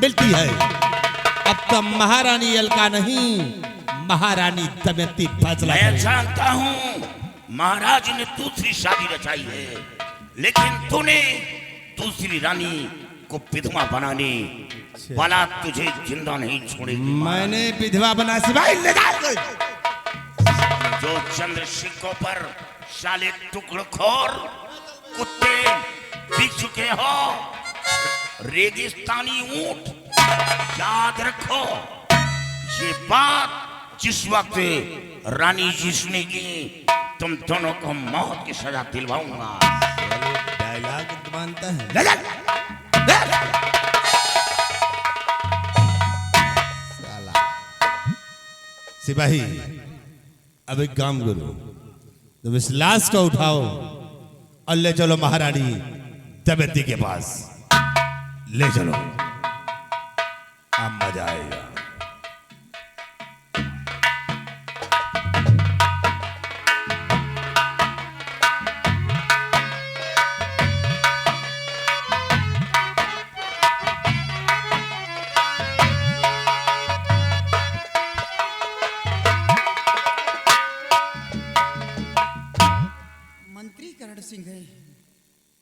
मिलती है। अब तो महारानी अलका नहीं, महारानी दमयंती फैसला मैं जानता हूँ महाराज ने दूसरी शादी रचाई है, लेकिन तूने दूसरी रानी को विधवा बनाने वाला तुझे जिंदा नहीं छोड़ेगी। मैंने विधवा बना सिवाय ले जाओ। जो चंद्रशिखों पर शाले टुकड़खोर कुत्ते बिक चुके हो, रेगिस्तानी ऊंट, याद रखो ये बात। जिस वक्त रानी जी सुनेगी तुम दोनों को मौत की सजा दिलवाऊंगा। डायलॉग मानता है। सिपाही अब एक काम करो, तुम इस लाश को उठाओ और ले चलो महारानी दमयंती के पास। ले चलो, अब मजा आएगा।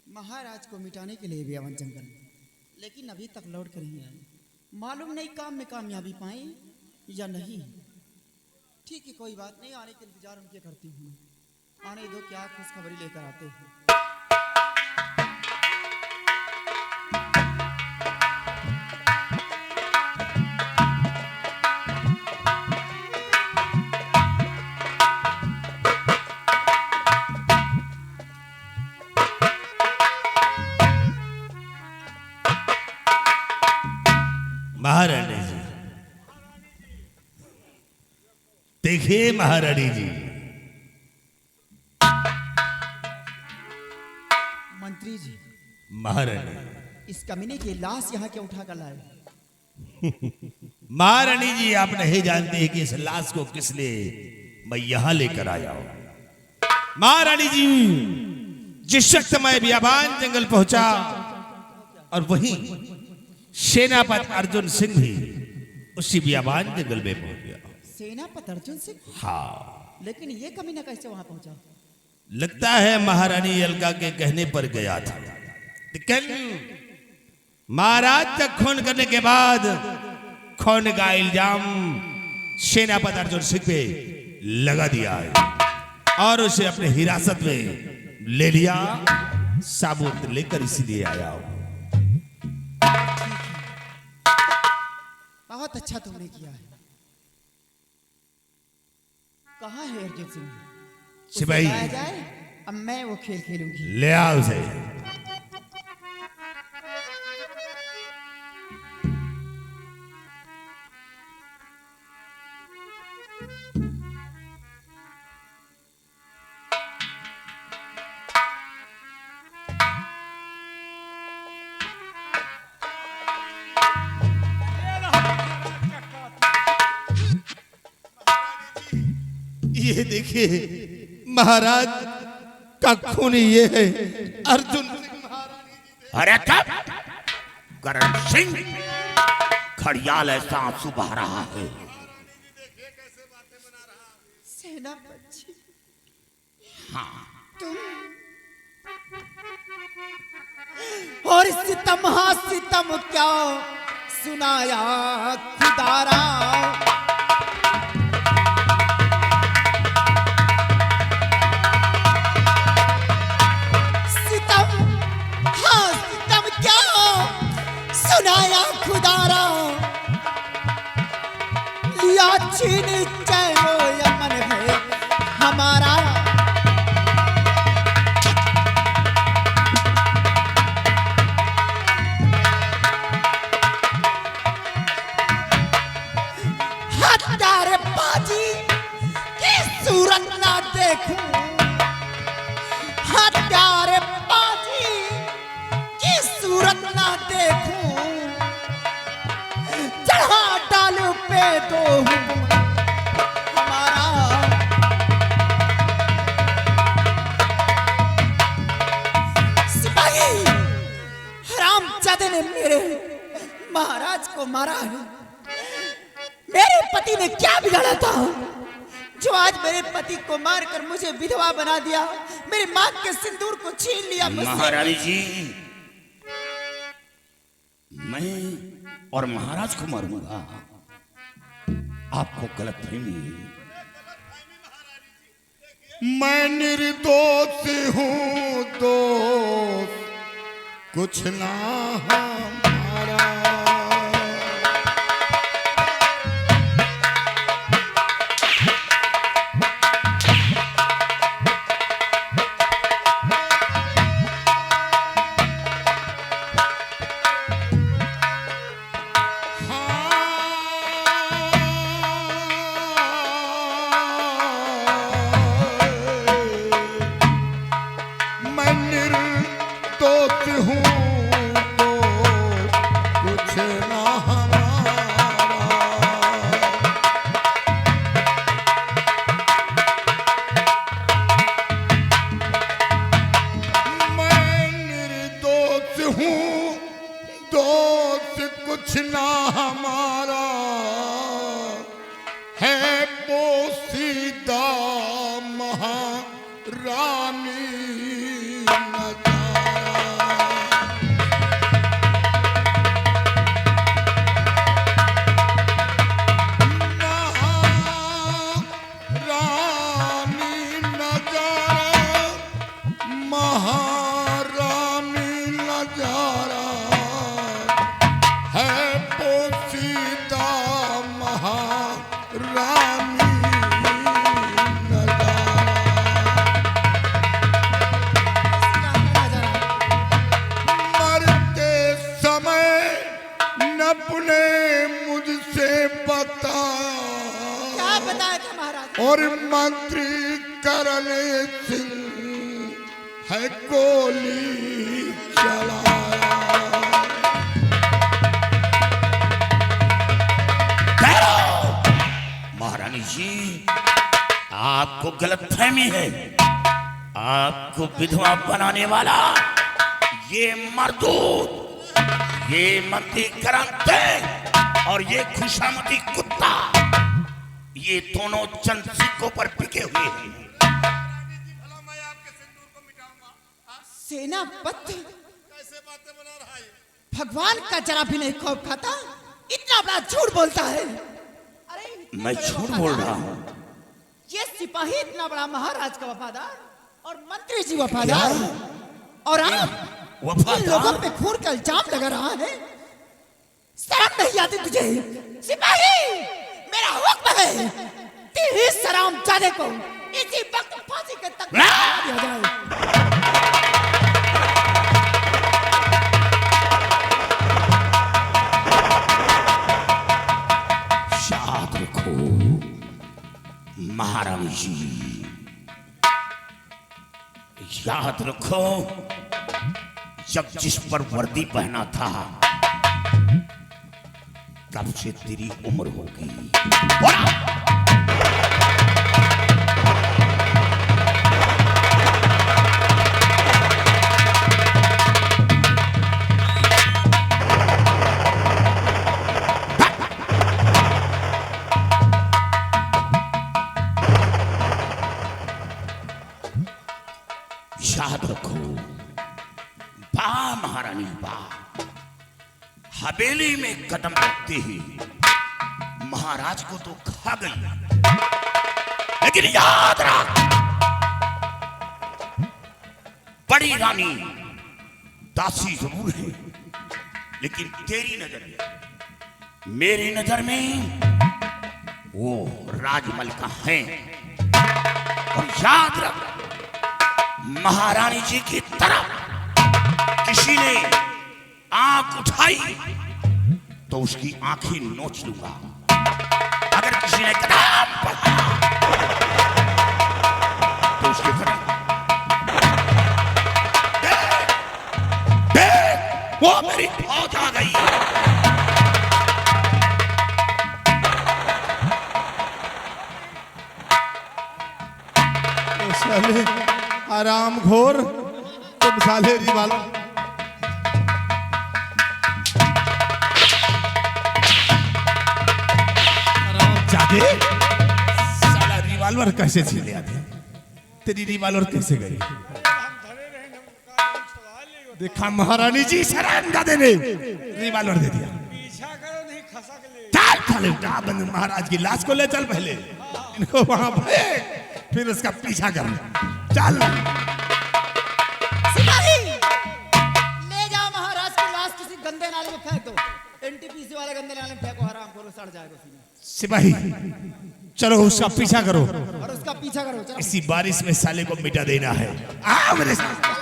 महाराज को मिटाने के लिए गया वन जंगल, लेकिन अभी तक लौट कर नहीं आए। मालूम नहीं काम में कामयाबी पाए या नहीं। ठीक है, कोई बात नहीं, आने के इंतजार उनके करती हूँ। आने दो, क्या खुशखबरी लेकर आते हैं। महारानी जी, देखिए महारानी जी। मंत्री जी, महारानी, इस कमीने की लाश यहाँ क्या उठा कर लाए? महारानी जी, आप नहीं जानते कि इस लाश को किस लिए मैं यहां लेकर आया हूं। महारानी जी, जिस वक्त मैं बियाबान जंगल पहुंचा और वहीं सेनापति अर्जुन सिंह भी उसी बियाबान जंगल में पहुंच गया। सेनापति अर्जुन सिंह? हाँ। लेकिन ये कमीना कैसे वहां पहुंचा? लगता है महारानी अलका के कहने पर गया था, लेकिन महाराज तक खून करने के बाद खून का इल्जाम सेनापति अर्जुन सिंह पे लगा दिया है और उसे अपने हिरासत में ले लिया। साबुत लेकर इसीलिए आया हूं। बहुत अच्छा तुमने किया है। कहाँ है अर्जुन सिंह? सिपाही, उसे लाया जाए, अब मैं वो खेल खेलूंगी। ले आओ उसे। ये देखिए महाराज का खून ये है अर्जुन सिंह। अरे कब करण सिंह खड़ियाल ऐसा आंसू बहा रहा है। सेनापति, हाँ, तुम और सितम, हाँ सितम क्या सुनाया खुदारा। सुनाया खुदारा, लिया छीन चैनो यमन है हमारा। हत्यारे बाजी की सूरत ना देखूं, हत्यारे बाजी की सूरत ना देखूं, चढ़ा डालू पे दो हमारा। सिपाही, हरामजादे ने मेरे महाराज को मारा है। मेरे पति ने क्या बिगाड़ा था जो आज मेरे पति को मारकर मुझे विधवा बना दिया, मेरी मां के सिंदूर को छीन लिया मुझसे। महारानी जी, मैं और महाराज को मारूंगा, आपको गलतफहमी है। मैं निर्दोष हूँ, दोष कुछ ना हमारा। कुछ ना हमारा है, पोसीदा महारानी और मंत्री करने सिंह है गोली चलाया। महारानी जी, आपको गलतफहमी है। आपको विधवा बनाने वाला ये मर्दूद, ये मंत्री करते और ये खुशामती कुत्ता, ये दोनों चंद सिक्कों पर टिके हुए हैं। सेनापति कैसे बातें बना रहा है? भगवान का जरा भी नहीं खौफ खाता, इतना बड़ा झूठ बोलता है। अरे मैं झूठ बोल रहा हूँ? ये सिपाही इतना बड़ा महाराज का वफादार और मंत्री जी वफादार, और आप इन लोगों पे खून का इल्जाम लगा रहा है। शर्म नहीं आती तुझे? सिपाही, मेरा हुक्म है, तेरे सरामजादे को इसी वक्त फांसी के तख्ते पर दिया जाए। याद रखो महारानी जी, याद रखो, जब जिस पर वर्दी पहना था तब से तेरी उम्र होगी। याद रखो, बा महारानी बा, हवेली में कदम रखते ही महाराज को तो खा गई, लेकिन याद रख, बड़ी रानी दासी जरूर है, लेकिन तेरी नजर में, मेरी नजर में वो राजमलका है। और याद रख, महारानी जी की तरफ किसी ने आंख उठाई तो उसकी आंखें नोच लूंगा। अगर किसी ने कदम बढ़ाया तो उसके कदम देख, वो मेरी फौज आ गई। साले आराम घोर, तुम साले जी वाला आगे साला रिवॉल्वर कैसे छीन लिया था? तेरी रिवॉल्वर कैसे गई? देखा महारानी जी शरण का देने रिवॉल्वर दे दिया। पीछा करो नहीं खसक ले। चल चल उठा बंद महाराज की लाश को ले चल पहले इनको वहां फेंक फिर उसका पीछा कर चल। सिपाही ले जाओ महाराज की लाश किसी गंदे नाले में फेंक दो। एनटीपीसी वाले गंदे नाले में फेंको, हराम खोरो, सड़ जाएगा उसी में। सिपाही चलो उसका पीछा करो और उसका पीछा करो, चलो। इसी बारिश में साले को मिटा देना है। आ मेरे साथ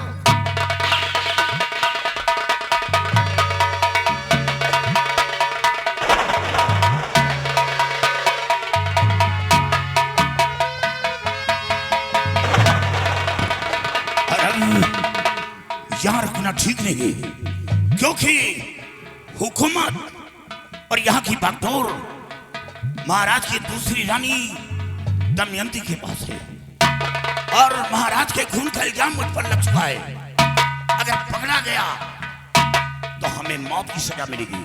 यहाँ रखना ठीक नहीं, क्योंकि हुकूमत और यहाँ की बागडोर महाराज की दूसरी रानी दमयंती के पास है और महाराज के खून का इल्जाम मुझ पर लग चुका है। अगर पकड़ा गया तो हमें मौत की सजा मिलेगी।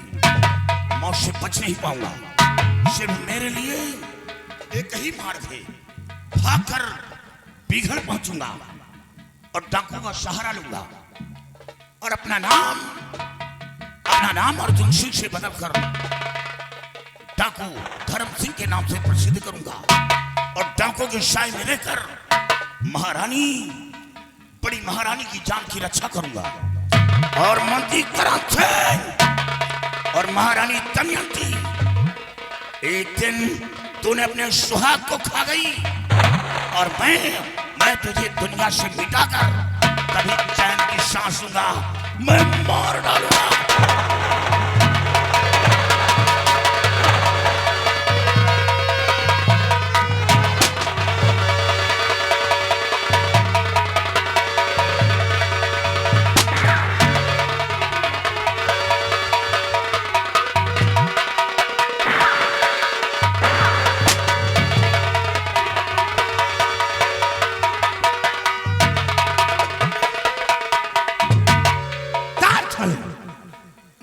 मौत से बच नहीं पाऊंगा। सिर्फ मेरे लिए एक ही मार्ग है, भागकर बिघड़ पहुंचूंगा और डाकू का सहारा लूंगा और अपना नाम अर्जुन सिंह से बदलकर डाकू धर्म सिंह के नाम से प्रसिद्ध करूंगा और डाकू की शाही में रहकर बड़ी महारानी की जान की रक्षा करूंगा और मंत्री करम सिंह और महारानी दमयंती, एक दिन तूने अपने सुहाग को खा गई और मैं तुझे दुनिया से मिटाकर कभी चैन की सांस लूंगा, मैं मार डालूंगा।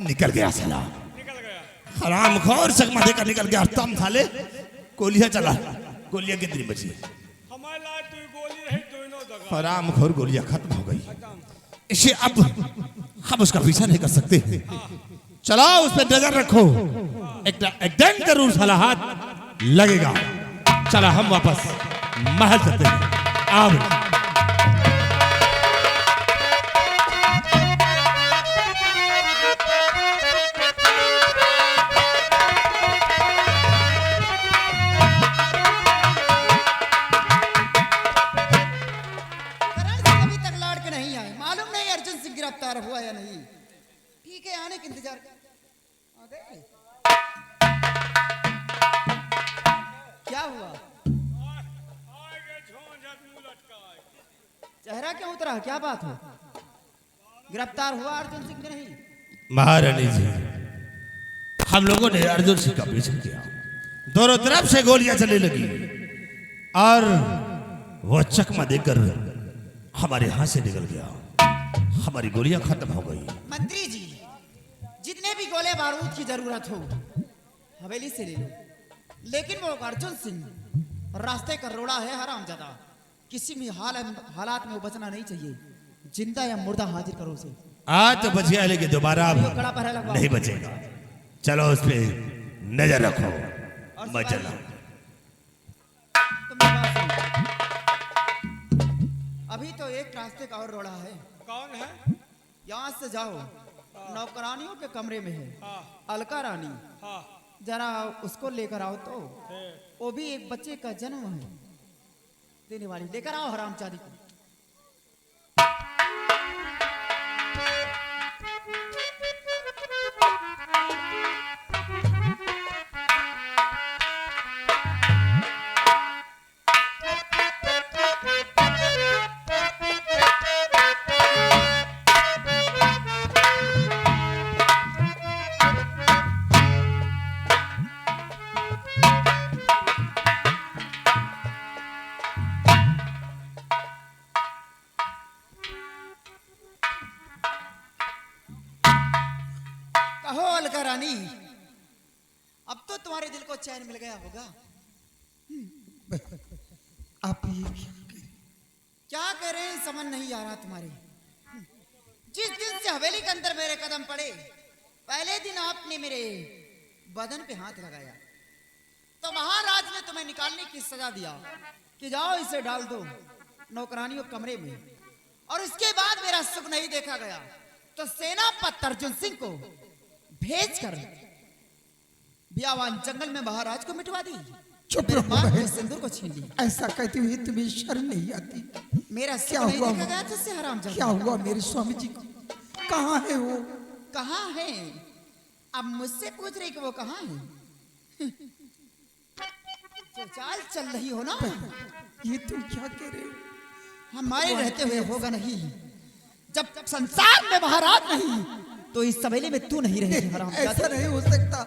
निकल गया साला, निकल गया। हराम खोर चकमा देकर निकल गया। तम थाले गोलियां चला, गोलियां कितनी बची? हमारे लाल तू गोली रही दोनों दगा। हराम खोर गोलियां खत्म हो गई। इसे अब हम उसका पीछा नहीं कर सकते। चलाओ उस पर नजर रखो, एक दिन जरूर साला हाथ लगेगा। चला हम वापस महल चलते हैं। आओ हुआ या नहीं? ठीक है, आने का इंतजार कर। आ गए? क्या हुआ? चेहरा क्यों उतरा? क्या बात है? गिरफ्तार हुआ अर्जुन सिंह के नहीं? महारानी जी, हम लोगों ने अर्जुन सिंह का पीछा किया, दोनों तरफ से गोलियां चलने लगी और वो चकमा देकर हमारे हाथ से निकल गया। हमारी गोलियां खत्म हो गई। मंत्री जी, जितने भी गोले बारूद की जरूरत हो हवेली से ले लो, लेकिन वो अर्जुन सिंह रास्ते का रोड़ा है, हरामजादा। किसी भी हालात में वो बचना नहीं चाहिए। जिंदा या मुर्दा हाजिर करो उसे। आज तो बच गया, लेकिन दोबारा नहीं बचेगा। चलो उस पे नजर रखो। मैं चला। अभी तो एक रास्ते का और रोड़ा है। कौन है? यहाँ से जाओ, नौकरानियों के कमरे में है अलका रानी। जरा उसको लेकर आओ। तो वो भी एक बच्चे का जन्म है देने वाली। लेकर आओ हरामजादी को। कहो अलका रानी, अब तो तुम्हारे दिल को चैन मिल गया होगा। आप ये क्या करें? क्या कह रहे हैं समझ नहीं आ रहा तुम्हारे। जिस दिन से हवेली के अंदर मेरे कदम पड़े, पहले दिन आपने मेरे बदन पे हाथ लगाया तो महाराज ने तुम्हें निकालने की सजा दिया कि जाओ इसे डाल दो नौकरानियों कमरे में। और उसके बाद मेरा सुख नहीं देखा गया तो सेनापति अर्जुन सिंह को भेजकर बियावान जंगल में महाराज को मिटवा दी। चुप मेरे रहो मांग के बहन। सिंदूर को छीन ली। ऐसा कहते हुए तुम्हें शर्म नहीं आती? मेरा क्या सुख नहीं हुआ? देखा गया तुझसे हराम क्या हुआ मेरे स्वामी जी को? कहाँ है वो? कहाँ है? अब मुझसे पूछ रही कि वो कहाँ है? जो चाल चल रही हो ना, ये तुम क्या कह रहे हो? हमारे रहते हुए होगा नहीं। जब संसार में महाराज नहीं तो इस सवेले में तू नहीं रहेगी हराम। ऐसा नहीं हो सकता।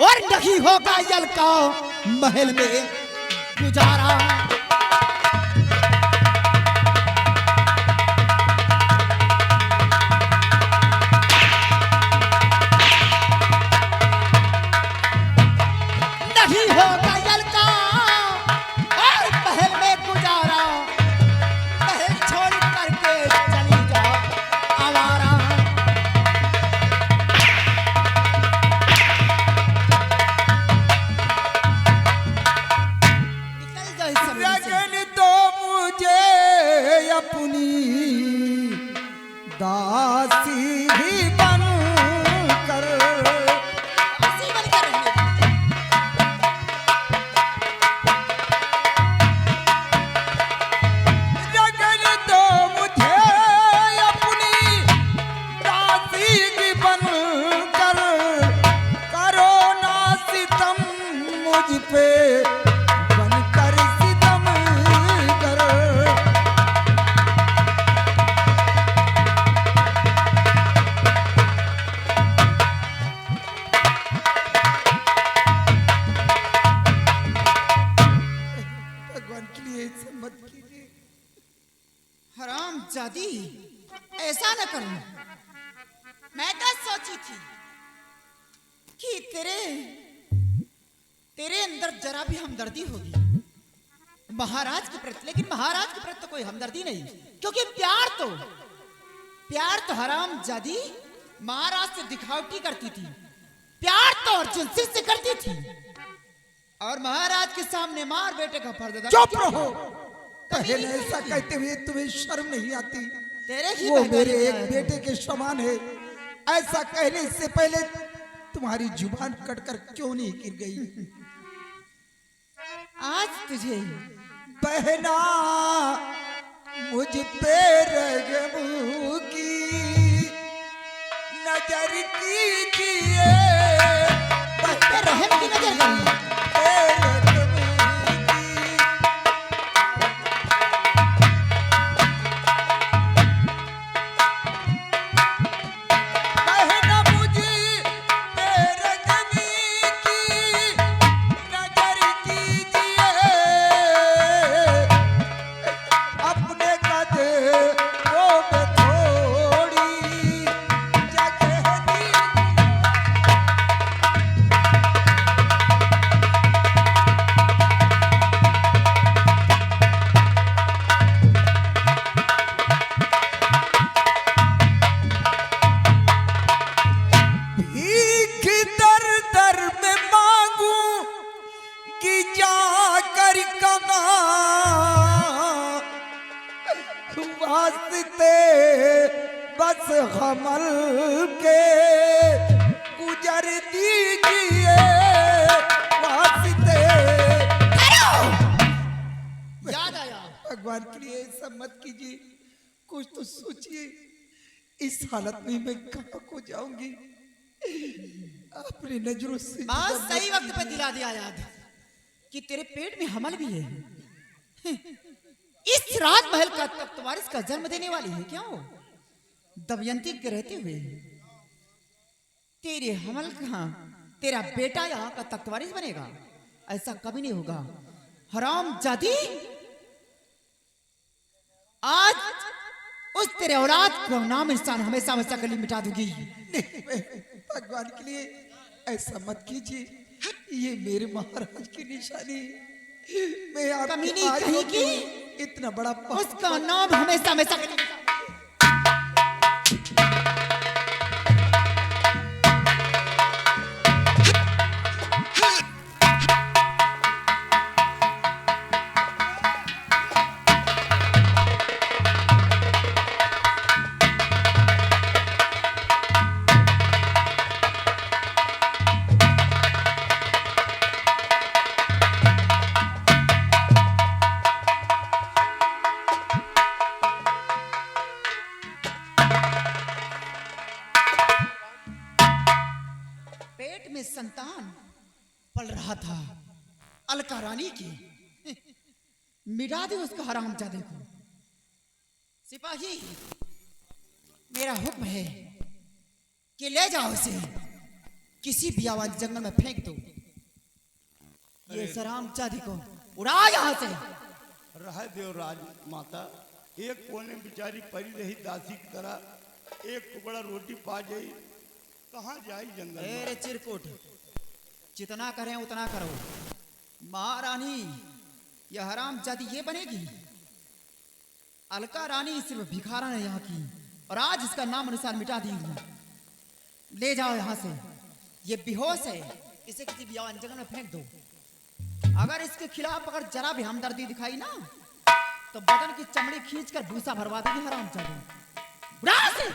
और नहीं होगा यल का महल में गुजारा। नहीं होगा यल का और महल में गुजारा। महल छोड़ करके चली जा आवारा। निकल जा इस सवेले से। लगन तो मुझे अपनी दासी ही बन कर, दासी बनकर रहने दे। लगन तो मुझे अपनी दासी ही बन कर, करो ना सितम मुझ पे बन कर सितम कर। भगवान के लिए ऐसा मत कीजिए। हराम जादी, ऐसा न करूं। मैं क्या सोची थी कि तेरे अंदर जरा भी हमदर्दी होगी महाराज के प्रति, लेकिन महाराज के प्रति तो कोई हमदर्दी नहीं, क्योंकि प्यार तो हराम जादी महाराज से दिखावटी करती थी। प्यार तो अर्जुन सिंह से करती थी और महाराज के सामने मार बेटे का पर्दा। चुप रहो। पहले ऐसा कहते हुए तुम्हें शर्म नहीं आती? तेरे ही वो बहकाने मेरे में एक आया था। बेटे के समान है। ऐसा कहने से पहले तुम्हारी जुबान कटकर क्यों नहीं गिर गई? आज तुझे बहना मुझ पे रगमू की नजर कीजिए। बस पे रहम की नजर करी। वास्ते बस हमल के गुजर दीजिए वास्ते। याद आया। भगवान के लिए ऐसा मत कीजिए, कुछ तो सोचिए। इस हालत में मैं कहाँ को जाऊंगी? अपनी नजरों से बात सही वक्त पे दिला दिया याद कि तेरे पेट में हमल भी है। इस राजमहल का तख्तवारिस का जन्म देने वाली है क्या वो? दमयंती के रहते हुए तेरे हमल कहाँ तेरा बेटा यहाँ का तख्तवारिस बनेगा? ऐसा कभी नहीं होगा हराम जादी। आज उस तेरे औलाद को नाम इंसान हमेशा हमेशा के लिए मिटा दूंगी। भगवान के लिए ऐसा मत कीजिए। ये मेरे महाराज की निशानी है। मैं आपकी कमीनी माँ कहीं होके की। इतना बड़ा पाप उसका नाम हमेशा हमेशा पेट में संतान पल रहा था अलका रानी की। मिटा दे उसको हरामजादे को। सिपाही, मेरा हुक्म है कि ले जाओ उसे किसी भी आवाज जंगल में फेंक दो। ये हरामजादी को उड़ा यहां से। रह देव राज माता, एक कोने बेचारी परी रही दासी की तरह, एक टुकड़ा रोटी पा जाई, कहाँ जाई जंगल में? अरे चिरकुट, जितना करें उतना करो। महारानी यह हरामजादी ये बनेगी? अलका रानी सिर्फ भिखारन है यहाँ की, और आज इसका नाम निशान मिटा दी हूँ। ले जाओ यहाँ से। ये बेहोश है, इसे किसी भी जंगल में फेंक दो। अगर इसके खिलाफ अगर जरा भी हमदर्दी दिखाई ना, तो बदन की चमड़ी खींचकर भूसा भरवा देगी हरामजादी। उड़ा इसे।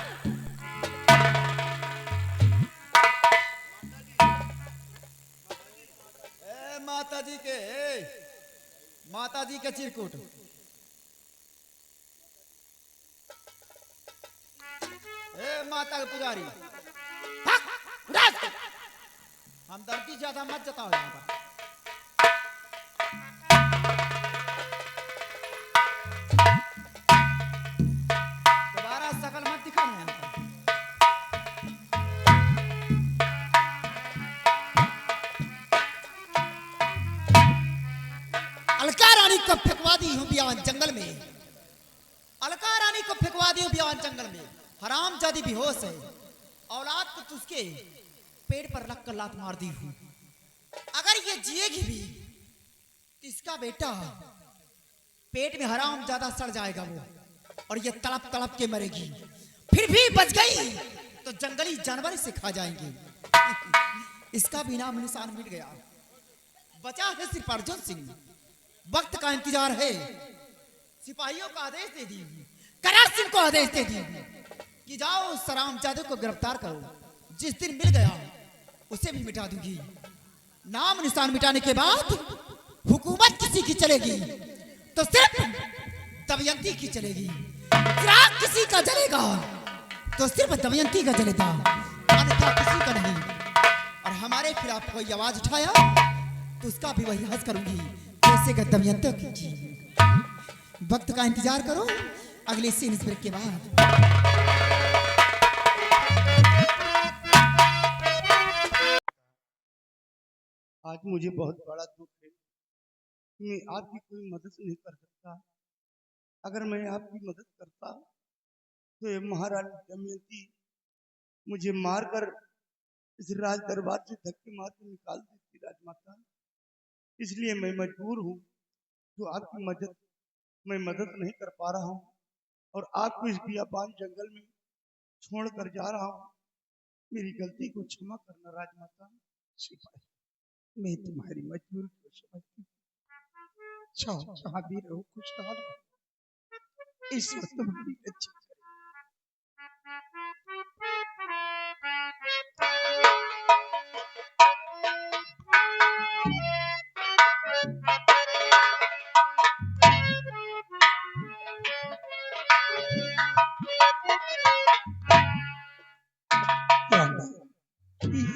माता जी के चिरकुट, माता के पुजारी, हम दर्दी ज्यादा मत जताओ यहाँ पर। दोबारा शकल मत दिखाना यहाँ पर। अलका रानी को फेंकवा दी हूँ बियान जंगल में। अलका रानी को फेंकवा दी हूँ बियान जंगल में। हरामजादी बेहोश है। औलाद तो तुझके पेड़ पर रख कर लात मार दी हूँ। अगर ये जिएगी भी तो इसका बेटा पेट में हरामजादा सड़ जाएगा वो, और ये तड़प तड़प के मरेगी। फिर भी बच गई तो जंगली जानवर इसे खा जाएंगे। इसका भी नाम निशान मिट गया। बचा है सिर्फ अर्जुन सिंह। वक्त का इंतजार है। सिपाहियों को आदेश दे दी, करार सिंह को आदेश दे दी कि जाओ उस हरामजादे को गिरफ्तार करो। जिस दिन मिल गया उसे भी मिटा दूंगी। नाम निशान मिटाने के बाद हुकूमत किसी की चलेगी तो सिर्फ दमयंती की चलेगी। चिराग किसी का जलेगा तो सिर्फ दमयंती का जलेगा, अन्यथा किसी का नहीं। और हमारे खिलाफ कोई आवाज उठाया तो उसका भी वही हज करूंगी जैसे कि दमयंती की। वक्त का इंतजार करो अगले सीन ब्रेक के बाद। आज मुझे बहुत बड़ा दुख है। मैं आपकी कोई मदद नहीं कर सकता। अगर मैं आपकी मदद करता तो ये महारानी दमयंती मुझे मारकर इस राज दरबार से धक्के मार के निकाल देती राजमाता। इसलिए मैं मजबूर हूँ जो आपकी मदद नहीं कर पा रहा हूँ, और आपको इस बियाबान जंगल में छोड़ कर जा रहा हूँ। मेरी गलती को क्षमा करना राजमाता। सिपाही, मैं तुम्हारी मजबूरी को समझती हूँ। जाओ, जहाँ भी रहो खुशहाल रहो। इस वक्त तुम्हारी अच्छी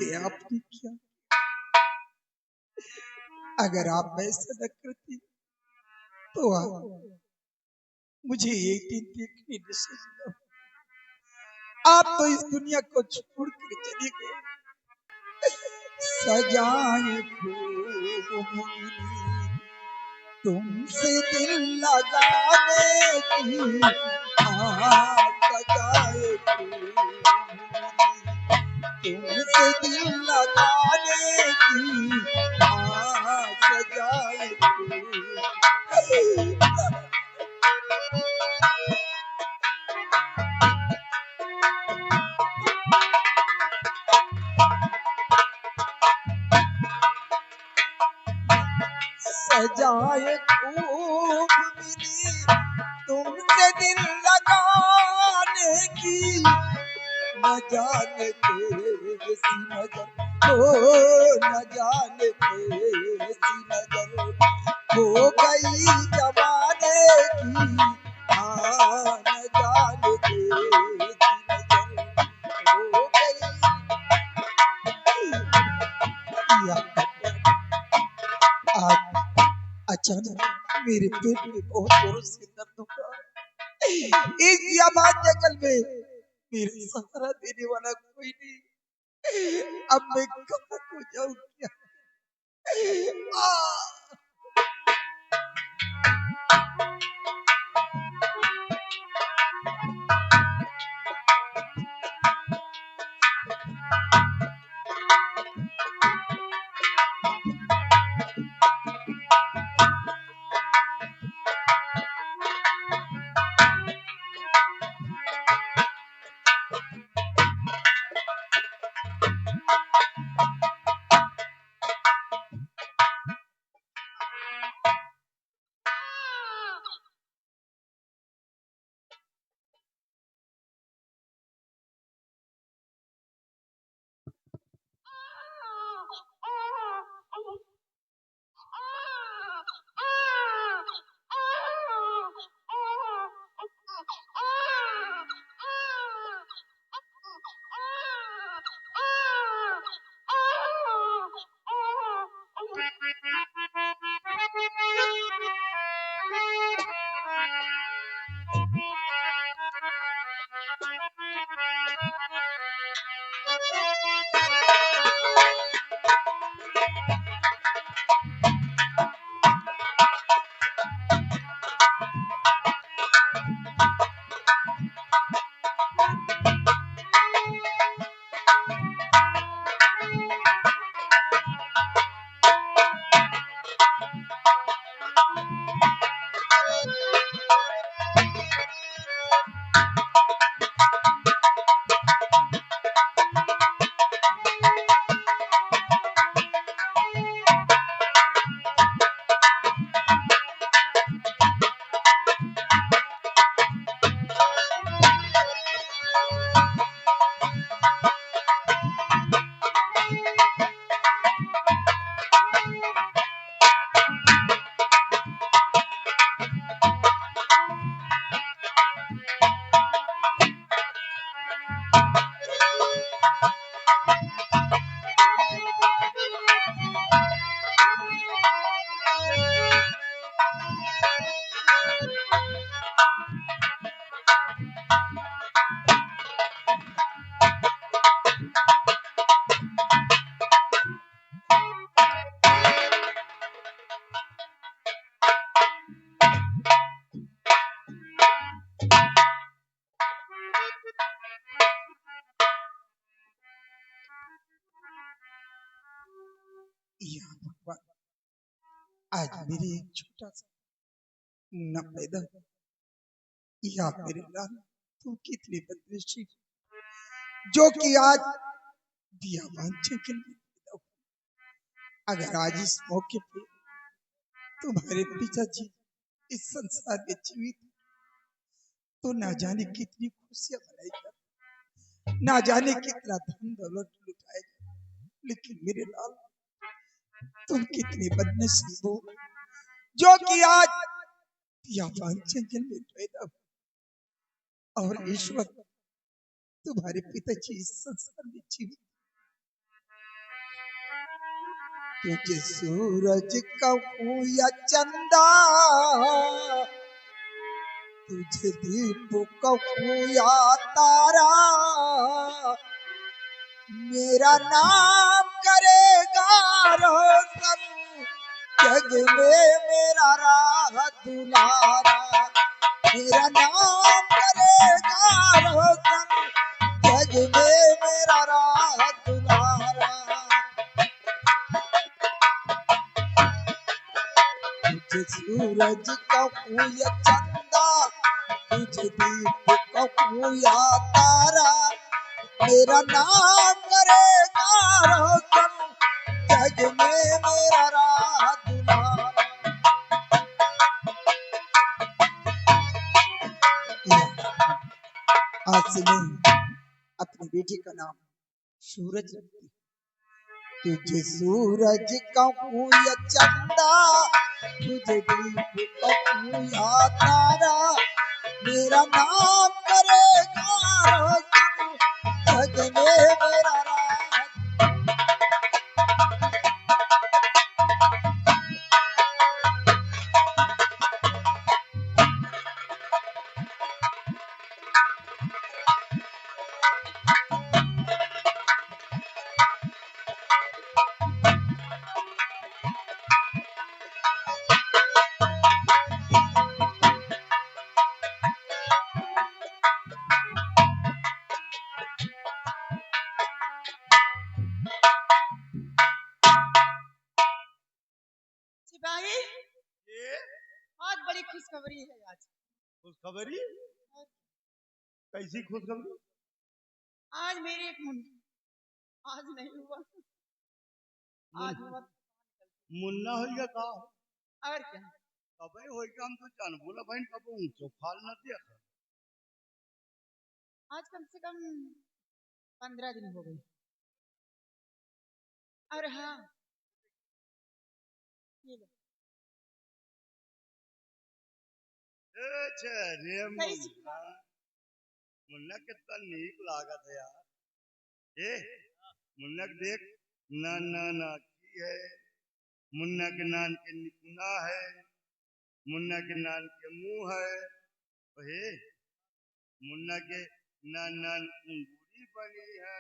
ये आपने क्या? अगर आप ऐसा न करती तो आप मुझे एक दिन देखने नसीब न हो। आप तो इस दुनिया को छोड़ कर चले गए। सजाए फूल तुमसे दिल लगाने की, सजाए फूल तुमसे दिल लगाने की, सजाए फूल सजाए खूब मिली तुमसे दिल लगाने की, न जाने कैसी नजर, ओ न जाने कैसी नजर हो गई जमाने की, हाँ न जाने कैसी नजर हो गई। या आज अचानक मेरे पेट में बहुत जोरों से दर्द हुआ। इस याबान जंगल में मेरा सहारा देने वाला कोई नहीं। अब मैं कहाँ को जाऊँ क्या? आ! या भगवान, आज मेरे एक छोटा सा न पैदा हुआ। या मेरे लाल, तू कितनी बदनसीब जो कि आज बियाबान जंगल में पैदा हुआ। अगर आज इस मौके पे तुम्हारे पिताजी इस संसार में जीवित तो ना जाने कितनी खुशियां मनाएगा, ना जाने कितना धन दौलत लुटाएगा। लेकिन मेरे लाल, तुम कितनी बदनसीब हो जो कि आज बियाबान जंगल में पैदा हुआ और ईश्वर तुम्हारे पिताजी इस संसार में जीवित। तुझे सूरज कहूं या चंदा, तुझे दीप कहूं या तारा, मेरा नाम करेगा रोशन जग में मेरा राह दुलारा। मेरा नाम करेगा रोशन जग में मेरा राह दुलारा। तुझे सूरज कहूं या चंदा, तुझे दीप कहूं या तारा, मेरा नाम करेगा रोशन मेरा राह दुलारा। आज से मैं अपनी बेटी का नाम सूरज रखती। तुझे सूरज कहूँ या चंदा, तुझे दीप कहूँ या तारा, मेरा नाम करेगा रोशन जग में मेरा राज। सिपाही, ये आज बड़ी खुशखबरी है आज। खुशखबरी? कैसी खुशखबरी? आज मेरे एक मुन्ना आज नहीं हुआ, आज हुआ। मुन्ना होइगा का? और क्या, कबे होइगा हम तो जान बोला बहन कब ऊंचो फाल न देखा। आज कम से कम 15 दिन हो गए। और हाँ, ये लो। अच्छा रे कैसी? मुन्ना, मुन्ना कितना नीक लागत है यार। ए मुन्ना के देख, ना ना ना की है, मुन्ना के नान के निकुना है, मुन्ना के नान के मुंह है, ओहे मुन्ना के नान नान अंगूरी बनी है,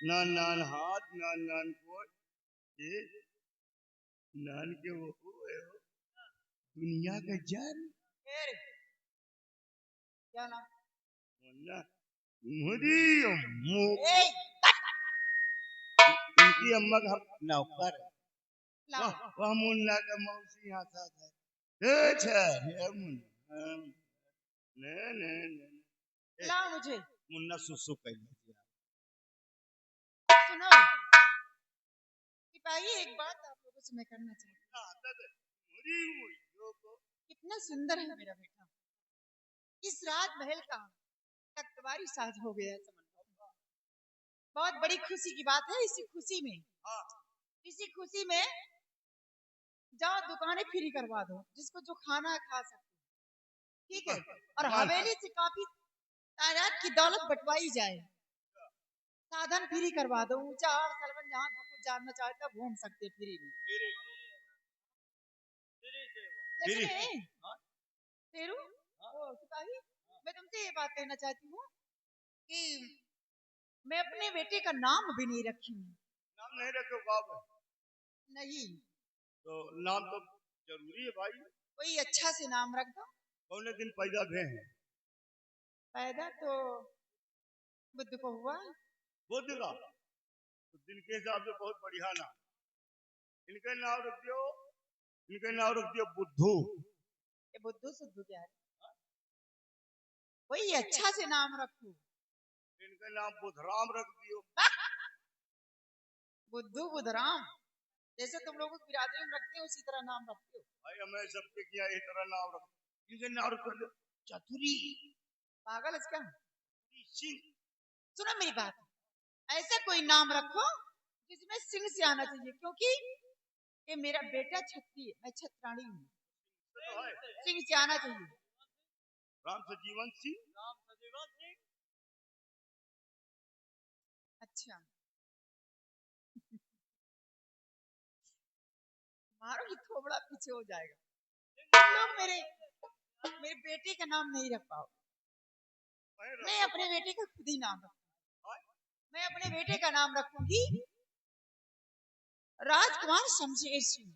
नान नान हाथ, नान नान कोट, ए नान के वो है वो, दुनिया का जन फिर क्या नाम? मुन्ना मुरी मुंह। ए, उनकी अम्मा का नौकर है। लाओ। वह मुन्ना का मौसी यहाँ साथ है। अच्छा ये मुन्ना, ने ने ने लाओ मुझे। मुन्ना सुसु कर दिया। सुनो सिपाही, एक बात आप लोगों से मैं करना चाहती हूँ। कितना सुंदर है मेरा बेटा। इस रात महल का तख्तवारी साज हो गया है, समझ लो। बहुत बड़ी खुशी की बात है। इसी खुशी में जाओ दुकानें फ्री करवा दो, जिसको जो खाना है खा सकते हो, ठीक है। और हवेली से काफी तादाद की दौलत बंटवाई जाए। साधन फ्री करवा दो, ऊंचा और सलवन जहाँ आपको जानना चाहता है घूम सकते फ्री में। लेकिन शेरू, ओ सिपाही, मैं तुमसे ये बात कहना चाहती हूँ कि मैं अपने बेटे का नाम भी नहीं रखी हूँ। नाम नहीं रखो बाप, नहीं, तो नाम तो जरूरी है भाई। कोई अच्छा से नाम रख दो। कौन दिन पैदा भे हैं? पैदा तो बुद्ध को हुआ। बुद्ध का तो दिन के हिसाब से बहुत बढ़िया नाम। इनका नाम रख दियो, इनका नाम रख दियो बुद्धू। ये बुद्धू सुद्धू क्या है? कोई अच्छा से नाम रखो। इनका नाम बुधराम रख दियो। बुद्धू बुधराम, जैसे तुम लोगों की बिरादरी में रखते हो उसी तरह नाम रखते हो। भाई हमें सबके किया इस तरह नाम रख, इनका नाम रख दो चतुरी पागल इसका। सिंह। सुनो मेरी बात, ऐसा कोई नाम रखो जिसमें सिंह से आना चाहिए, क्योंकि ये मेरा बेटा छत्री है, मैं छत्राणी हूँ। तो है सिंह से आना चाहिए। राम सजीवन सिंह। अच्छा मारो कि थोबड़ा पीछे हो जाएगा। तुम लोग मेरे मेरे बेटे का नाम नहीं रख पाओ। मैं अपने बेटे का खुद ही नाम रखूंगी। मैं अपने बेटे का नाम रखूंगी राजकुमार शमशेर सिंह।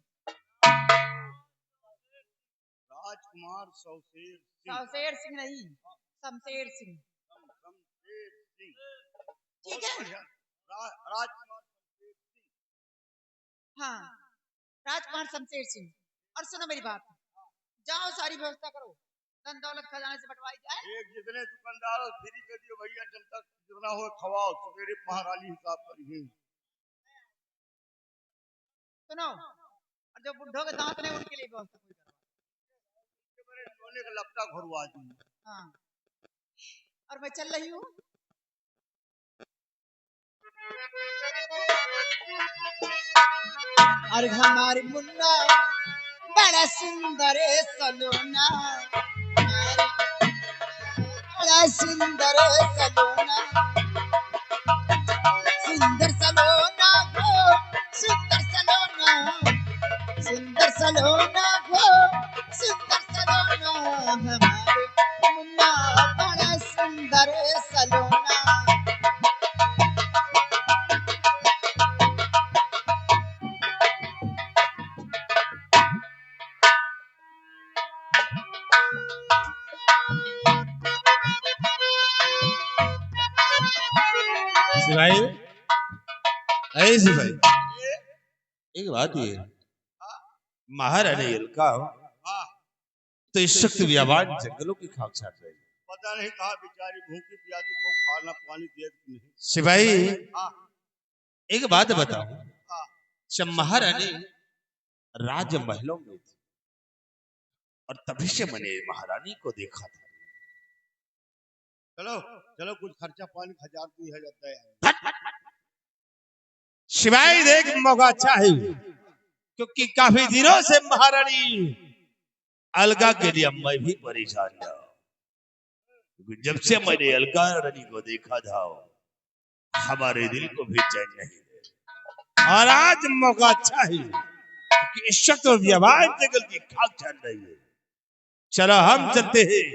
राजकुमार शमशेर सिंह। शमशेर सिंह नहीं, शमशेर सिंह, शमशेर सिंह, ठीक बहुत है। बढ़िया। राजकुमार शमशेर सिंह। हाँ, राजकुमार शमशेर सिंह। और सुनो मेरी बात, जाओ सारी व्यवस्था करो, धन दौलत खजाने से बंटवाई जाए। एक जितने दुकानदार हो फ्री कर दियो भैया, जनता जितना हो खवाओ, सवेरे महारानी हिसाब करिए। सुनो, और जो बुढ़ों के दांत नहीं उनके लिए व्यवस्था कोई करवा। मेरे सोने का लगता घरवा दी। हाँ, और मैं चल रही हूँ। और हमारी मुन्ना बड़ा सुंदर सलोना, बड़ा सुंदर सलोना, सुंदर सलोना गो, सुंदर सलोना, सुंदर सलोना गो, सुंदर सलोना, हमारे मुन्ना बड़ा सुंदर सलोना। सिपाही, अरे सिपाही, एक बात ये, महारानी अलका हाँ, तो इस वक्त व्यापार जंगलों की खाक छाट रही है। पता नहीं कहा बेचारी भूखी प्यासी को खाना पानी दे कि नहीं। सिपाही, हाँ, एक बात बताओ, हाँ, जब महारानी राजमहलों में थी और तभी से मैंने महारानी को देखा था। चलो चलो कुछ खर्चा पानी 1000 2000 है। सिपाही देख मौका अच्छा है, क्योंकि काफी दिनों से महारानी अलका के लिए मैं भी परेशान था। क्योंकि जब से मैंने अलका रानी को देखा था हमारे दिल को भी चैन नहीं है। और आज मौका अच्छा है कि इस वक्त व्यापार जंगल की खाक छान रही है। चलो हम चलते हैं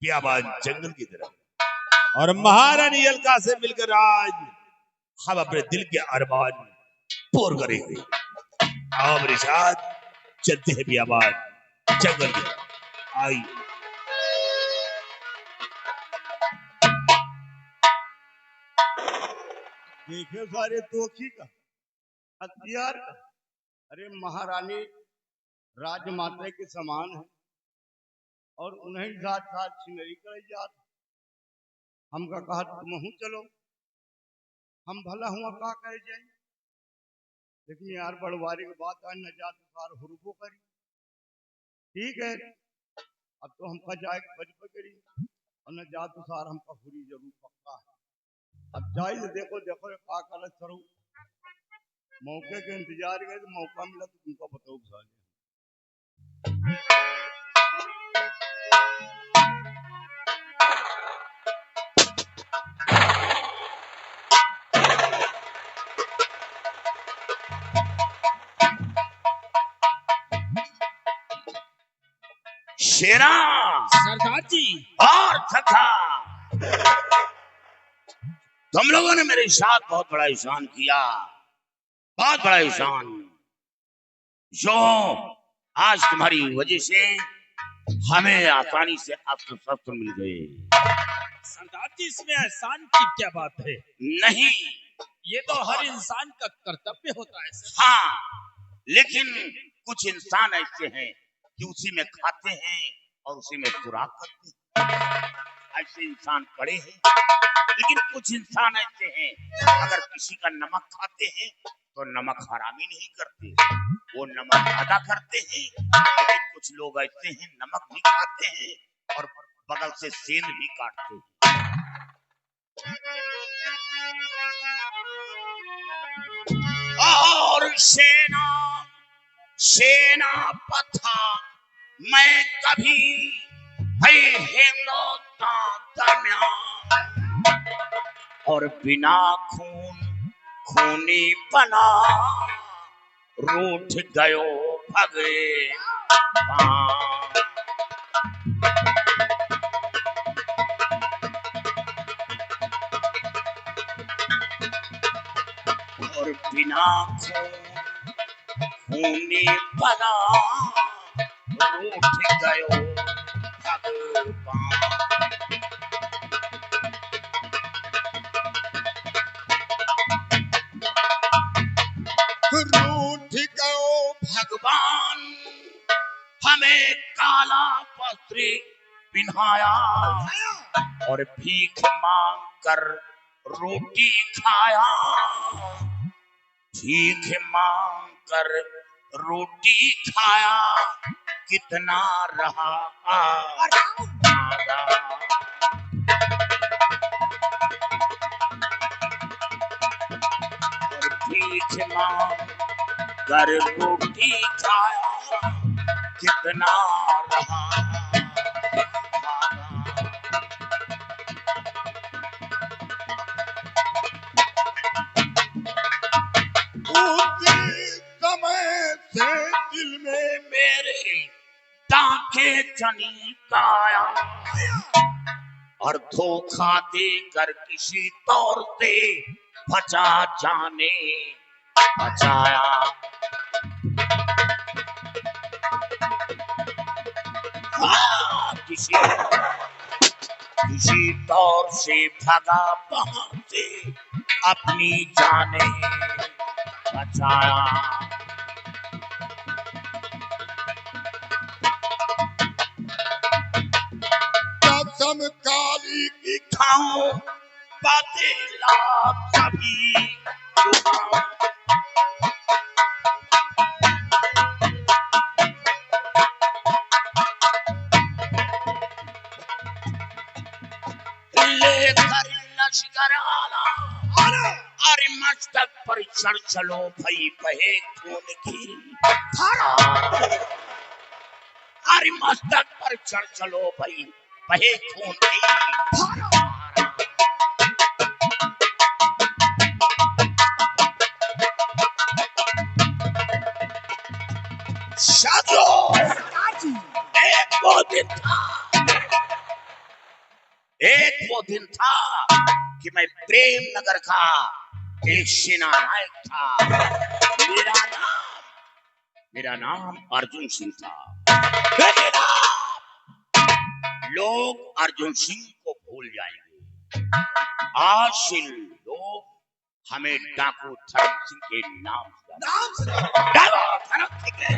व्यापार जंगल की तरफ और महारानी अलका से मिलकर आज हम अपने दिल के अरमान पूर्ण करेंगे। आओ मेरे साथ चलते हैं व्यापार जंगल की तरफ। आई देखे सारे दोखी का हथियार का। अरे महारानी राजमाता के समान है और उन्हें साथ साथ छिनरी कर जात। हमका कहा तुम हूँ चलो, हम भला हुआ का करे जाए। लेकिन यार बड़वारी की बात आज न जात सार हुरबो करी। ठीक है, अब तो हमका जाए बज करी और न जात सार हमका हुरी जरूर पक्का है। अब जाए देखो देखो का करत करूं। मौके के इंतजार करे तो मौका मिला तो तुमको बताओ साले। शेरा सरदार जी, और थका, तुम लोगों ने मेरे साथ बहुत बड़ा एहसान किया, बहुत बड़ा एहसान। जो आज तुम्हारी वजह से हमें आसानी से अस्त्र शस्त्र मिल गए। सरदार जी, इसमें एहसान की क्या बात है? नहीं, ये तो हर इंसान का कर्तव्य होता है सर। हाँ, लेकिन कुछ इंसान ऐसे हैं कि उसी में खाते हैं और उसी में खुराक करते हैं। ऐसे इंसान पड़े हैं, लेकिन कुछ इंसान ऐसे हैं अगर किसी का नमक खाते हैं तो नमक हरामी नहीं करते, वो नमक अदा करते हैं। लेकिन कुछ लोग ऐसे हैं नमक भी खाते हैं और बगल से सेंध भी काटते हैं। और सेना सेना पथा मैं कभी हिंदुस्तान और बिना खून खूनी बना रूठ गयो भगे और बिना खूनी बना रूठ गयो भगवान। रूठ गयो भगवान, हमें काला वस्त्र पिन्हाया और भीख मांग कर रोटी खाया। भीख मांग कर रोटी खाया कितना रहा आधा। और भीख मांग कर रोटी खाया कितना रहा आधा। उसी समय से दिल में मेरे टाके चनी काया और धोखा देकर किसी तौर से बचा जाने बचाया। किसी तौर से भगा वहां से अपनी जाने बचाया। कसम काली की खाऊं बातें लाभ सभी छुपाऊं। लेकर लश्कर आला अरे मस्तक पर चढ़ चलो भाई बहे खून की धारा। अरे मस्तक पर चढ़ चलो भाई बहे खून की धारा। साथियों एक वो दिन था कि मैं प्रेम नगर का एक सेना नायक था। मेरा नाम अर्जुन सिंह था। लोग अर्जुन सिंह को भूल जाएंगे। आज से लोग हमें डाकू धर्म सिंह के नाम से डाकू धर्म सिंह के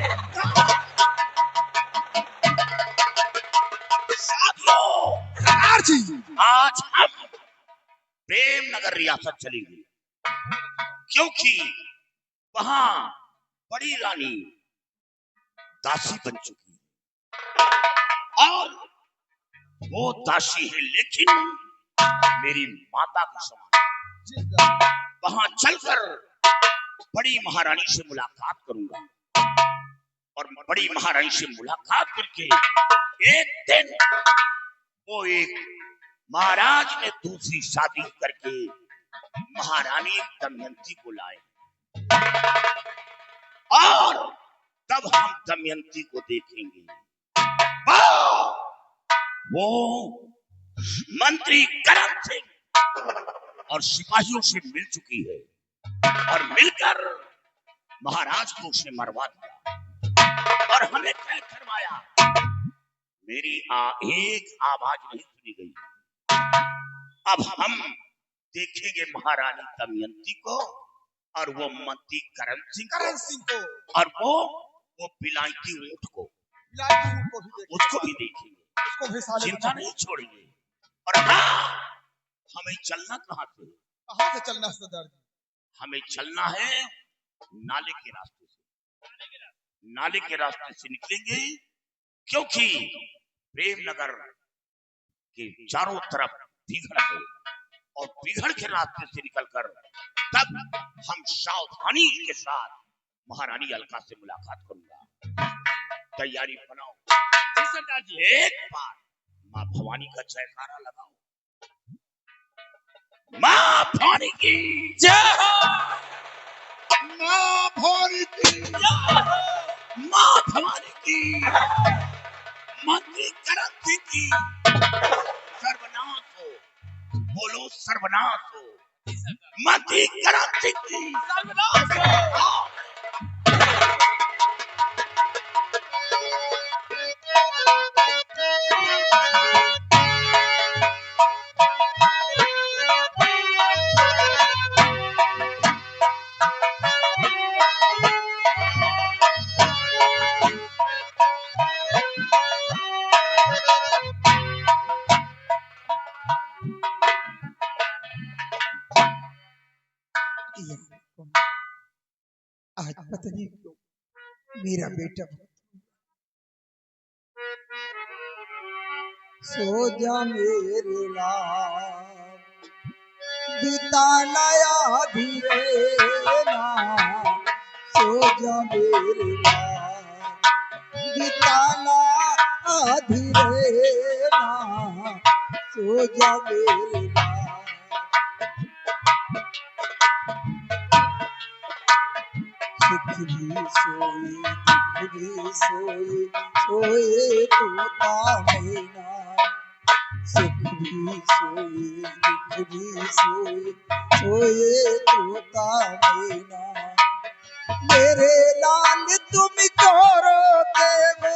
साथियों आज हम प्रेम नगर रियासत चलेंगे क्योंकि वहां बड़ी रानी दासी बन चुकी है और वो दासी है लेकिन मेरी माता के समान। वहां चलकर बड़ी महारानी से मुलाकात करूंगा और बड़ी महारानी से मुलाकात करके एक दिन वो एक महाराज ने दूसरी शादी करके महारानी दमयंती को लाए और तब हम दमयंती को देखेंगे। वो मंत्री करम सिंह और सिपाहियों से मिल चुकी है और मिलकर महाराज को उसे मरवा दिया और हमें कैद करवाया। मेरी एक आवाज नहीं सुनी गई। अब हम देखेंगे महारानी दमयंती को और वो मंत्री करण सिंह को और वो बिलायती ऊंट को उसको भी देखेंगे। चिंता नहीं छोड़ेंगे। और हाँ, हमें चलना कहाँ से चलना सरदार जी? हमें चलना है नाले के रास्ते से। नाले के रास्ते से निकलेंगे क्योंकि प्रेमनगर के चारों तरफ बिगड़ है और बिगड़ के रास्ते से निकलकर तब हम सावधानी के साथ महारानी अलका से मुलाकात करूंगा। तैयारी बनाओ। एक बार माँ भवानी का जयकारा लगाओ। माँ भवानी की जय हो। माँ भवानी की जय हो। माँ भवानी की मंत्री करण सिंह की सर्वनाश हो। बोलो सर्वनाश हो। मंत्री करण सिंह की सर्वनाश हो। आज पता नहीं क्यों मेरा बेटा सो जा मेरे लाल बिता लाया धीरे ना सो जा मेरे लाल बिता लाया धीरे ना सो जा मेरे लाल सुख भी सोए दुख भी सोए सोए तोता मैना सुख भी सोए दुख भी सोए सोए तोता मैना मेरे लाल तुम को रोते हो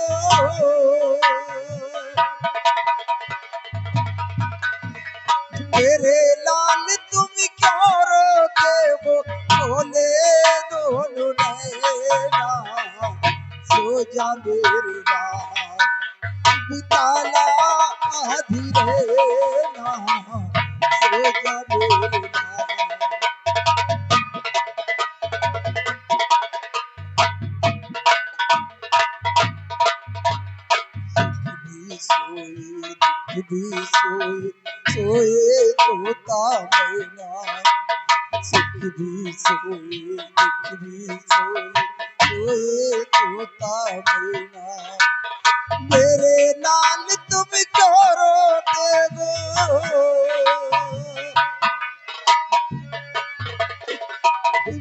मेरे लाल तुम क्यों रोते हो बोले दोनों नैना सो जा मेरे लाल बिताला धीरे ना सो जा मेरे लाल सुख भी सोए सोए तोता मैना सुख भी सोए दुख भी सोए सोए तोता मैना मेरे लाल तुम क्यों रोते हो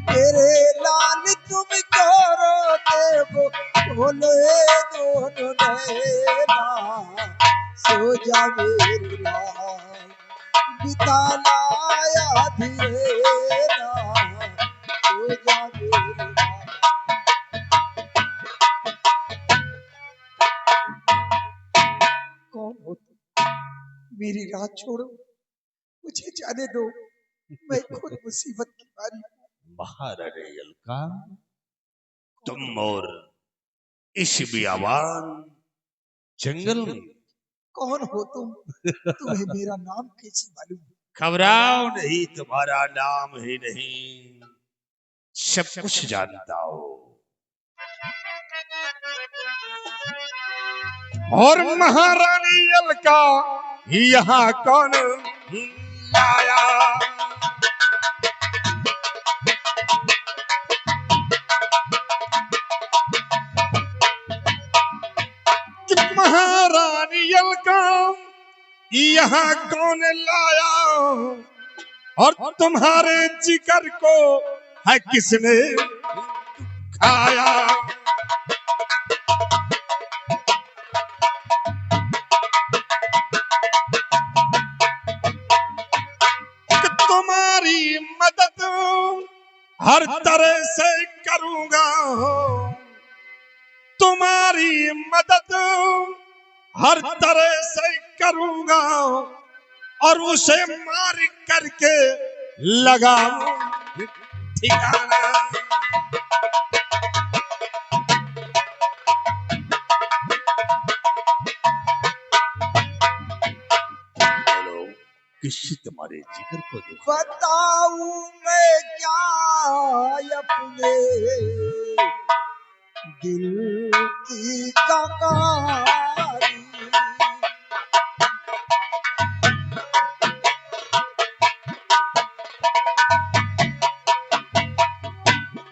मेरे लाल तुम क्यों रोते हो बोले दोनों नैना सो जा मेरे लाल बिता लाया धीरे ना सो जा मेरे लाल कौन हो तुम मेरी राह छोड़ो मुझे जाने दो मैं खुद मुसीबत की मारी हूँ। महारानी अलका, तुम और इस बियावान जंगल में कौन हो तुम तुम्हें मेरा नाम कैसे मालूम है? घबराओ नहीं, तुम्हारा नाम ही नहीं सब कुछ जानता हो। और महारानी अलका यहाँ कौन आया? कि महारानी अलका यहाँ कौन लाया? और तुम्हारे जिगर को है किसने खाया? तुम्हारी मदद हर तरह से करूंगा, तुम्हारी मदद हर तरह से करूंगा और उसे मार करके लगाऊं ठिकाना। किसी तुम्हारे जिगर को दुख बताऊं मैं क्या अपने दिल की ककारी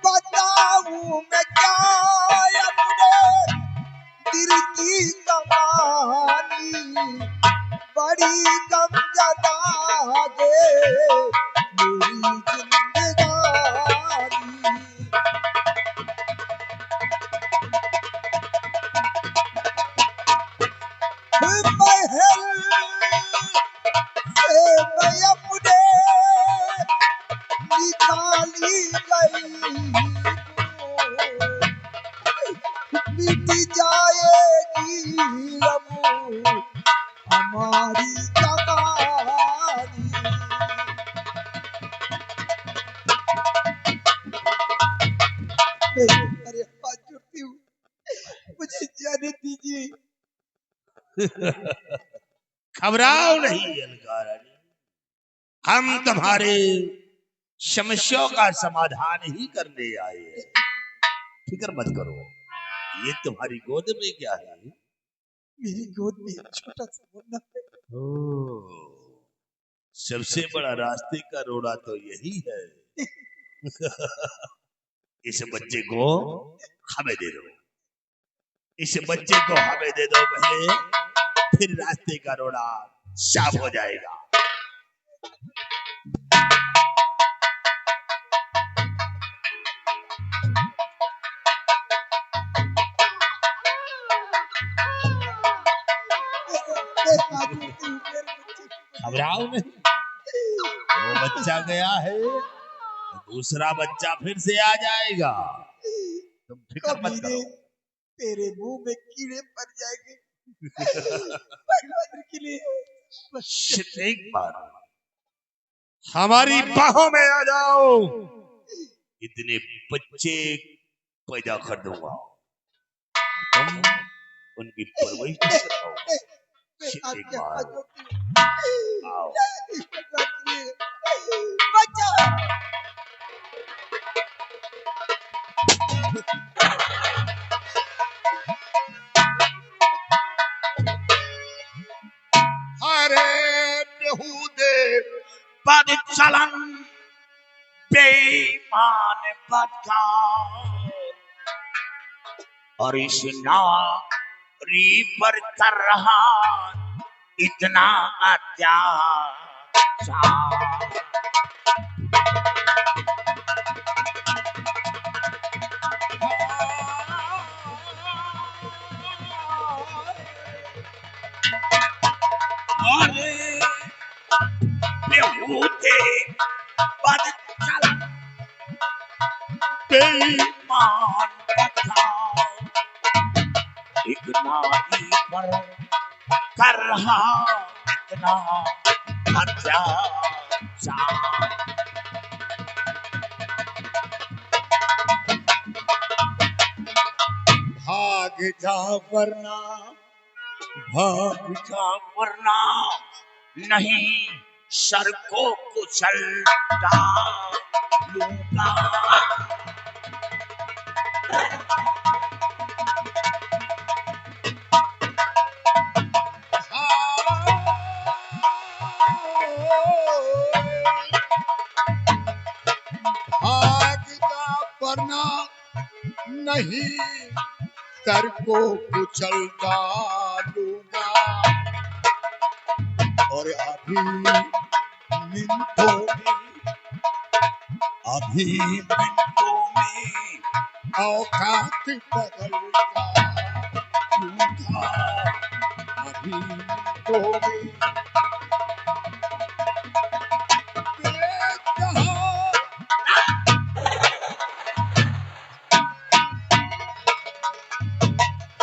बताऊं मैं क्या अपने दिल की कहानी बड़ी गम जदा दे मेरी जिंदगानी महल से मैं अपने निकाली गई मिट जाएगी अब हमारी कहानी। अरे हाथ जोड़ती हूँ मुझे जाने दीजिए। घबराओ नहीं अलका रानी, हम तुम्हारे समस्याओं का समाधान ही करने आए हैं। फिक्र मत करो। ये तुम्हारी गोद में क्या है? मेरी गोद में एक छोटा सा मुन्ना है। सबसे बड़ा रास्ते का रोड़ा तो यही है। इस बच्चे को हमें दे दो, इस बच्चे को हमें दे दो पहले, फिर रास्ते का रोड़ा साफ हो जाएगा। घबराओ नहीं, वो बच्चा गया है, दूसरा बच्चा फिर से आ जाएगा, तुम फिक्र मत करो। तेरे मुंह में कीड़े पड़ जाएंगे। भगवान के लिए बस एक बार हमारी बाहों में आ जाओ, इतने बच्चे पैदा कर दूंगा, तुम उनकी परवरिश करो। एक बार आओ। अरे बेहूदे बद चलन बेईमान बदकार, और इस नारी पर कर रहा इतना अत्याचार। अरे बेहूदे बद चलन बेईमान बदकार, एक नारी पर कर रहा इतना अत्याचार। भाग जा वरना, भाग जा वरना नहीं सर को कुचल डालूंगा। भाग जा वरना नहीं सर को कुचल डालूंगा। और अभी मिनटों में औकात बदलता दूंगा। अभी मिनटों में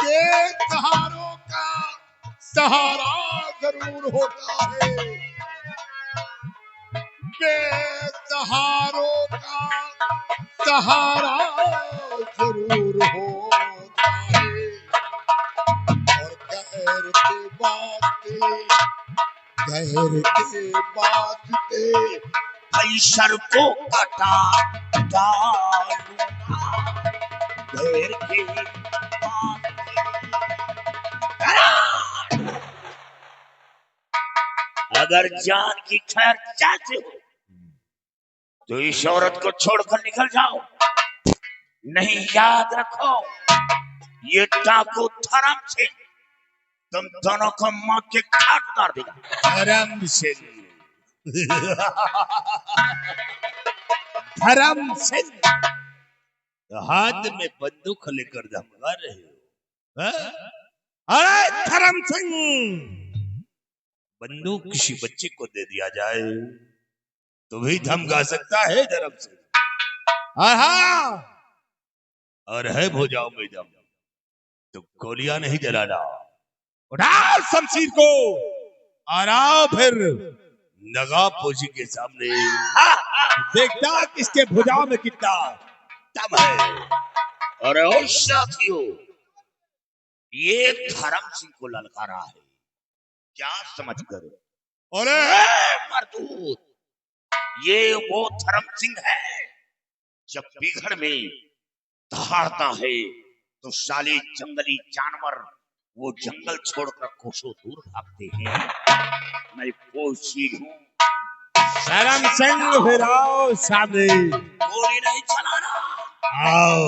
बेसहारों का सहारा जरूर होता है। बेसहारों का सहारा जरूर होता है। और गैर के वास्ते भाई सर को कटा डालूंगा। गैर के अगर जान की खैर चाहते हो तो इस औरत को छोड़कर निकल जाओ, नहीं याद रखो ये डाकू धर्म सिंह तुम दोनों को मौत के घाट उतार देगा। धर्म सिंह, धर्म सिंह, हाथ में बंदूक लेकर धमका रहे हो? हाँ? अरे धर्म सिंह, बंदूक किसी बच्चे को दे दिया जाए तो भी धमका सकता है धर्म सिंह। और है भुजाओं में दम तो गोलियां नहीं जलाना। उठाओ शमशीर को और आओ फिर नगापोशी के सामने, देखता किसके भुजाओं में कितना दम है। अरे ओ साथियों, ये धर्म सिंह को ललकारा है क्या समझ कर? अरे मरदूत, ये वो धर्म सिंह है जब बिघड़ में दहाड़ता है तो साले जंगली जानवर वो जंगल छोड़कर कोसों दूर भागते हैं। मैं वो चीज हूँ, शर्म संग फिराओ सामने गोली नहीं चलाना। आओ।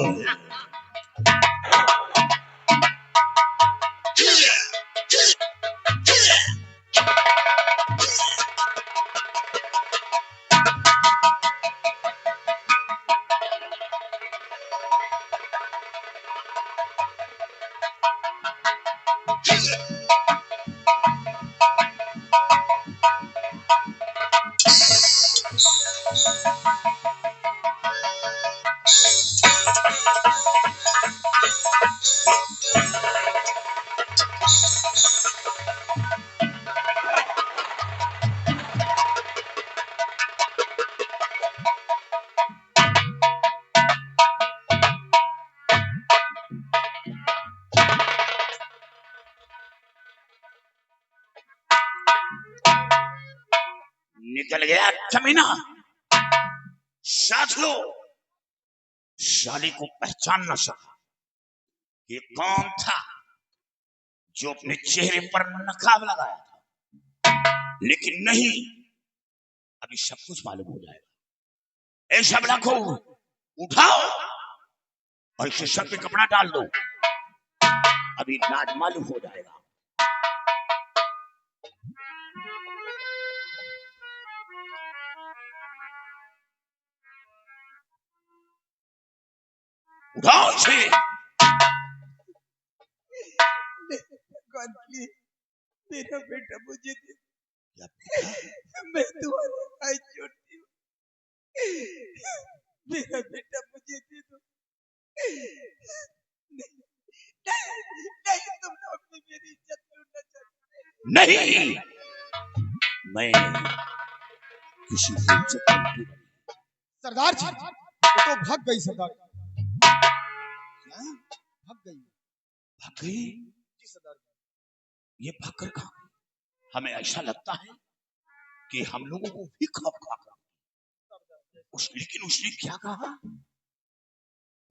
निकल गया कमीना। साथियों, साले को पहचान न सका ये कौन था जो अपने चेहरे पर नकाब लगाया था, लेकिन नहीं, अभी सब कुछ मालूम हो जाएगा। ऐ शबला को उठाओ और इसे सर पे कपड़ा डाल दो, अभी राज मालूम हो जाएगा। उठाओ इसे। भगवान प्लीज मेरा बेटा मुझे दे, मैं तुम्हारे हाथ जोड़ती हूँ, मेरा बेटा मुझे दे दो। नहीं, नहीं, तुम लोग भी मेरी इज्जत लूटना चाहते। नहीं, मैं किसी की इज्जत नहीं लूटूंगा। सरदार जी वो तो भाग गई सरदार। क्या? भाग गई? भाग गई? जी सरदार। ये भागकर कहाँ गई? हमें ऐसा लगता है कि हम लोगों को भी खौफ खा कर लेकिन उसने क्या कहा?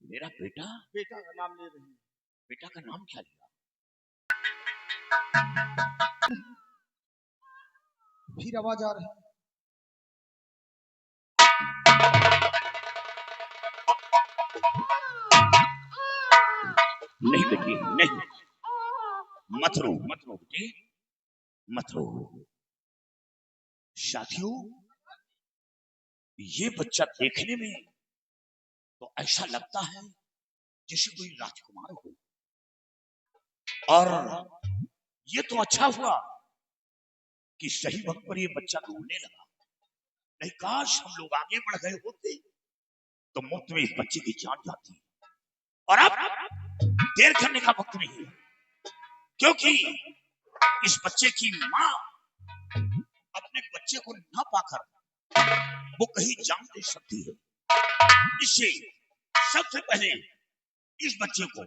मेरा बेटा? बेटा का नाम ले रही है। बेटा का नाम क्या लिया? फिर आवाज आ रही है। नहीं बेटी, नहीं, मत रो, मत रो बेटी, मत रो। साथियों, ये बच्चा देखने में तो ऐसा लगता है जैसे कोई राजकुमार हो, और ये तो अच्छा हुआ कि सही वक्त पर ये बच्चा ढूंढने लगा। नहीं, काश हम लोग आगे बढ़ गए होते तो मुफ्त में इस बच्चे की जान जाती। और अब देर करने का वक्त नहीं है, क्योंकि इस बच्चे की मां अपने बच्चे को न पाकर वो कहीं जान दे सकती है। इससे सबसे पहले इस बच्चे को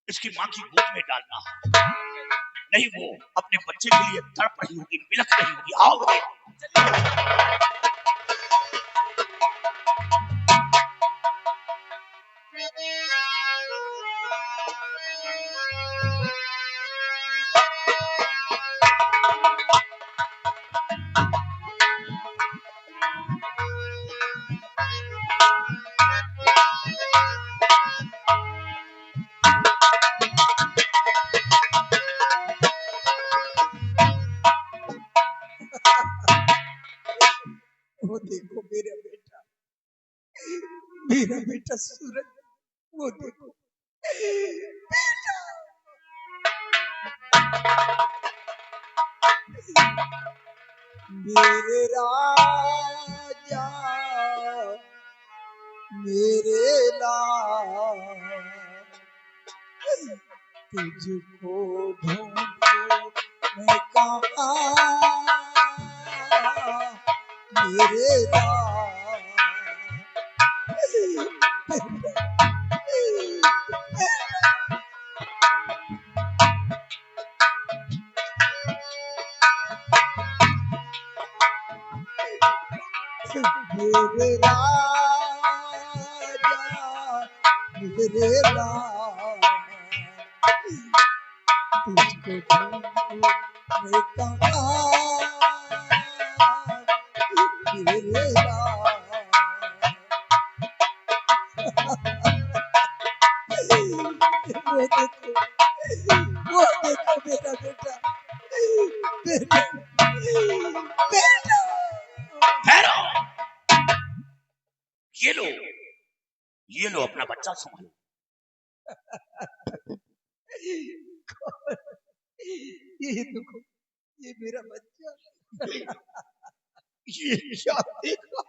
इसकी मां की गोद में डालना है, नहीं वो अपने बच्चे के लिए तड़प रही होगी, बिलख रही होगी। आओ बेटे। वो देखो मेरा बेटा सूरज, वो देखो बेटा। मेरे राजा मेरे लाल, तुझको ढूंढूं मैं कहाँ, मेरे लाल। मेरे राजा मेरे राम, तुझको ढूंढूं मैं कहाँ मेरे राम। वो देखो मेरा बेटा, बेटा, बेटा। ठहरो, ये लो अपना बच्चा संभालो। ये देखो, ये मेरा बच्चा। ये क्या देखा?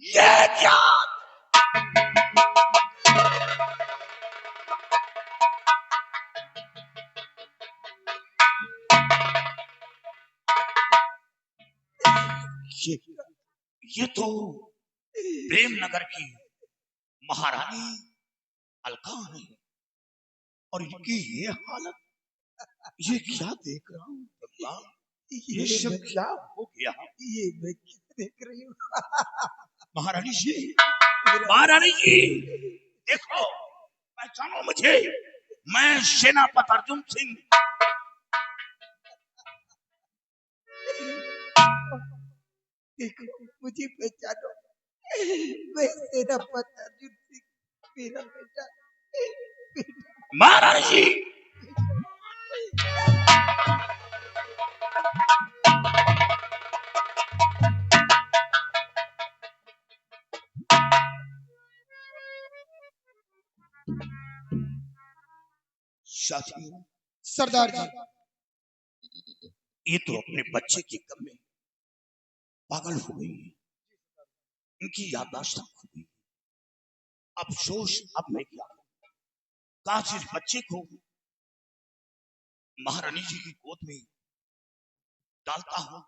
ये क्या? ये तो प्रेमनगर की महारानी अलका है, और इनकी ये हालत, ये क्या देख रहा हूँ अब्बा? ये सब क्या हो गया? ये मैं क्या देख रही हूँ? महारानी जी, महारानी जी, देखो, पहचानो मुझे, मैं सेनापति अर्जुन सिंह। देखो, मुझे पहचानो, मैं सेनापति अर्जुन सिंह, मेरा बेटा, महारानी जी, साथियों, सरदार जी, ये तो अपने बच्चे के गम में पागल हो गई है, इनकी याददाश्त खो गई। अफसोस अब मैं क्या करूं? काश इस बच्चे को महारानी जी की गोद में डालता हूं